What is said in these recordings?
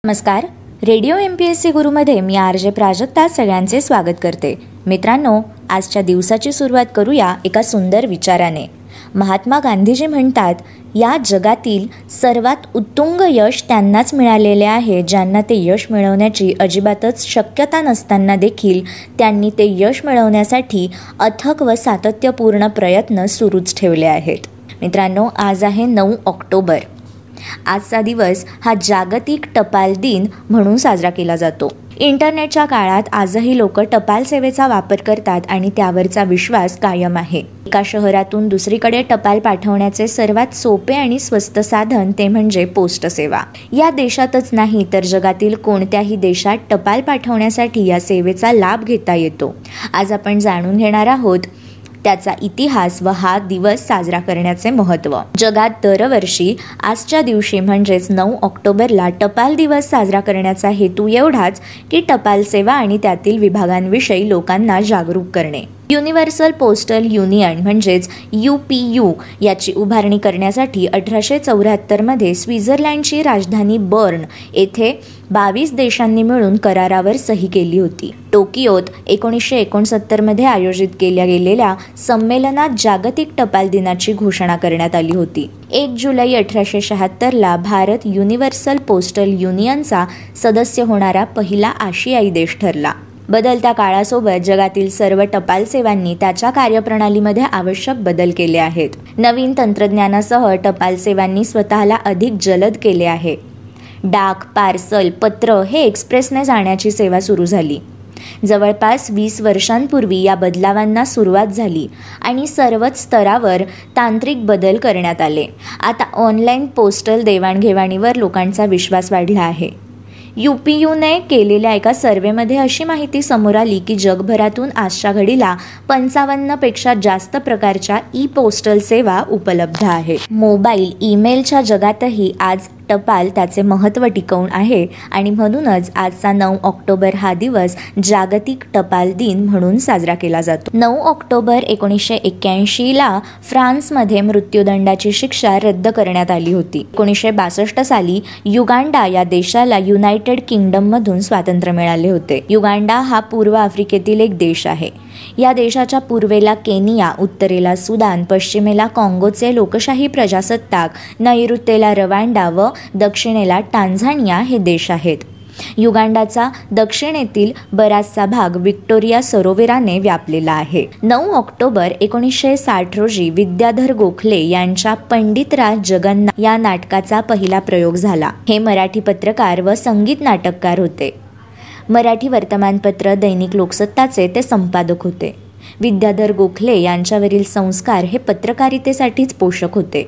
नमस्कार. Radio MPSC गुरुमध्ये मी RJ Prajakta सगळ्यांचे स्वागत करते. मित्रांनो, आजच्या दिवसाची सुरुवात करूया एका सुंदर विचाराने. महात्मा गांधीजी म्हणतात, या जगातील सर्वात उत्तुंग यश त्यांनाच मिळालेले आहे ज्यांना ते यश मिळवण्याची अजिबातच शक्यता नसताना देखील त्यांनी ते यश मिळवण्यासाठी अथक व सातत्यपूर्ण प्रयत्न सुरूच ठेवले आहेत. मित्रांनो, आज आहे 9 ऑक्टोबर. आजचा दिवस हा जागतिक टपाल दिन म्हणून साजरा केला जातो. इंटरनेटच्या काळात आजही लोक टपाल सेवेचा वापर करतात आणि त्यावरचा विश्वास कायम आहे. एका शहरातून दुसरीकडे टपाल पाठवण्याचे सर्वात सोपे आणि स्वस्त साधन ते म्हणजे पोस्ट सेवा. या देशातच नाही तर जगातील कोणत्याही देशात टपाल पाठवण्यासाठी या सेवेचा लाभ घेता येतो. आज आपण जाणून घेणार आहोत त्याचा इतिहास व हा दिवस साजरा करण्याचे महत्त्व. जगात दरवर्षी आजच्या दिवशी म्हणजेच 9 ऑक्टोबरला टपाल दिवस साजरा करण्याचा हेतू एवढाच की टपाल सेवा आणि त्यातील विभागांविषयी लोकांना जागरूक करणे. युनिव्हर्सल पोस्टल युनियन म्हणजेच UPU याची उभारणी करण्यासाठी 1874 स्वित्झर्लंडची राजधानी बर्न येथे 22 देशांनी मिळून करारावर सही केली होती. टोकियोत 1969 आयोजित केल्या गेलेल्या संमेलनात जागतिक टपाल दिनाची घोषणा करण्यात आली होती. 1 जुलै 1876 भारत युनिव्हर्सल पोस्टल युनियनचा सदस्य होणारा पहिला आशियाई देश ठरला. बदलत्या काळासोबत जगातील सर्व टपाल सेवांनी त्याच्या कार्यप्रणालीमध्ये आवश्यक बदल केले आहेत. नवीन तंत्रज्ञानासह टपाल सेवांनी स्वतःला अधिक जलद केले आहे. डाक, पार्सल, पत्र हे एक्सप्रेसने जाण्याची सेवा सुरू झाली. जवळपास 20 वर्षांपूर्वी या बदलावांना सुरुवात झाली आणि सर्वच स्तरावर तांत्रिक बदल करण्यात आले. आता ऑनलाईन पोस्टल देवाणघेवाणीवर लोकांचा विश्वास वाढला आहे. UPUने केलेल्या एका सर्वेमध्ये अशी माहिती समोर आली की जगभरातून आजच्या घडीला 55 पेक्षा जास्त प्रकारच्या पोस्टल सेवा उपलब्ध आहेत. मोबाईल, ईमेलच्या जगातही आज टपाल त्याचे महत्त्व टिकवून आहे आणि म्हणूनच आजचा 9 ऑक्टोबर हा दिवस जागतिक टपाल दिन म्हणून साजरा केला जातो. 9 ऑक्टोबर 1981 फ्रान्समध्ये मृत्यूदंडाची शिक्षा रद्द करण्यात आली होती. 1962 साली युगांडा या देशाला युनायटेड किंगडममधून स्वातंत्र्य मिळाले होते. युगांडा हा पूर्व आफ्रिकेतील एक देश आहे. या देशाच्या पूर्वेला केनिया, उत्तरेला सुदान, पश्चिमेला काँगोचे लोकशाही प्रजासत्ताक, नैऋत्येला रवांडा व दक्षिणेला टांझानिया हे देश आहेत. युगांडाचा दक्षिणेतील बराचसा भाग व्हिक्टोरिया सरोवराने व्यापलेला आहे. 9 ऑक्टोबर 1960 रोजी विद्याधर गोखले यांच्या पंडितराज जगन्नाथ या नाटकाचा पहिला प्रयोग झाला. हे मराठी पत्रकार व संगीत नाटककार होते. मराठी वर्तमानपत्र दैनिक लोकसत्ताचे ते संपादक होते. विद्याधर गोखले यांच्यावरील संस्कार हे पत्रकारितेसाठीच पोषक होते.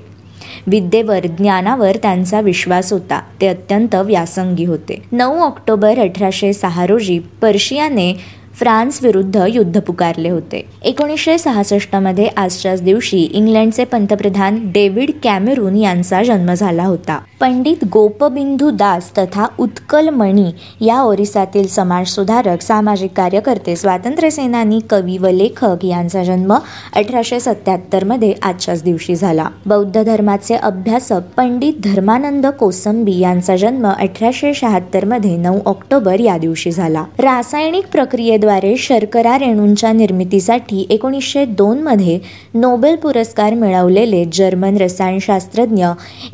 विद्येवर, ज्ञानावर त्यांचा विश्वास होता. ते अत्यंत व्यासंगी होते. 9 ऑक्टोबर 1806 रोजी पर्शियाने फ्रान्स विरुद्ध युद्ध पुकारले होते. 1966 आजच्याच दिवशी इंग्लंडचे पंतप्रधान डेव्हिड कॅमेरून यांचा जन्म झाला होता. पंडित गोपबिंदू दास तथा उत्कल मणी या ओरिसातील समाजसुधारक, सामाजिक कार्यकर्ते, स्वातंत्र्यसेनानी, कवी व लेखक यांचा जन्म 1877 आजच्याच दिवशी झाला. बौद्ध धर्माचे अभ्यासक पंडित धर्मानंद कोसंबी यांचा जन्म 1876 9 ऑक्टोबर या दिवशी झाला. रासायनिक प्रक्रियेद्वारे शर्करा रेणूंच्या निर्मितीसाठी 1902 नोबेल पुरस्कार मिळवलेले जर्मन रसायनशास्त्रज्ञ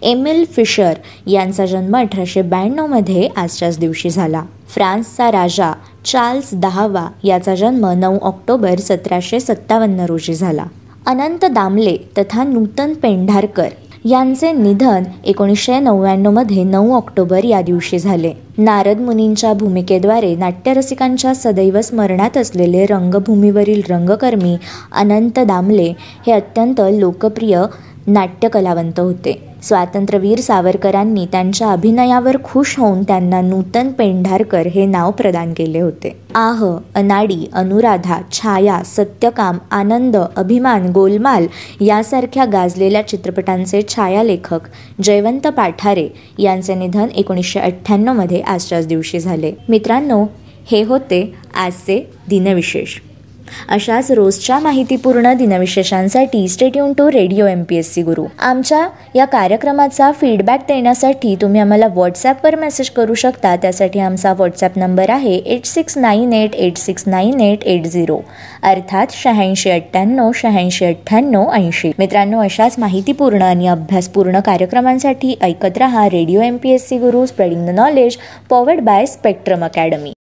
एमिल फिशर यांचा जन्म 1892 आजच्याच दिवशी झाला. फ्रान्सचा राजा चार्ल्स 10 याचा जन्म 9 ऑक्टोबर 1757 रोजी झाला. अनंत दामले तथा नूतन पेंढारकर यांचे निधन 1999 9 ऑक्टोबर या दिवशी झाले. नारद मुनींच्या भूमिकेद्वारे नाट्यरसिकांच्या सदैव स्मरणात असलेले रंगभूमीवरील रंगकर्मी अनंत दामले हे अत्यंत लोकप्रिय नाट्यकलावंत होते. स्वातंत्र्यवीर सावरकरांनी त्यांच्या अभिनयावर खुश होऊन त्यांना नूतन पेंढारकर हे नाव प्रदान केले होते. आह, अनाडी, अनुराधा, छाया, सत्यकाम, आनंद, अभिमान, गोलमाल यासारख्या गाजलेल्या चित्रपटांचे छायालेखक जयवंत पाठारे यांचे निधन 1998 आजच्याच दिवशी झाले. मित्रांनो, हे होते आजचे दिनविशेष. अशाच रोजच्या माहितीपूर्ण दिनविशेषांसाठी stay tune to radio MPSC Guru. आमच्या या कार्यक्रमाचा फीडबॅक देण्यासाठी तुम्ही आम्हाला व्हॉट्सॲपवर मेसेज करू शकता. त्यासाठी आमचा व्हॉट्सॲप नंबर आहे 8698869880 अर्थात 8698869880. मित्रांनो, अशाच माहितीपूर्ण आणि अभ्यासपूर्ण कार्यक्रमांसाठी ऐकत रहा radio MPSC Guru, spreading the knowledge, powered by spectrum academy.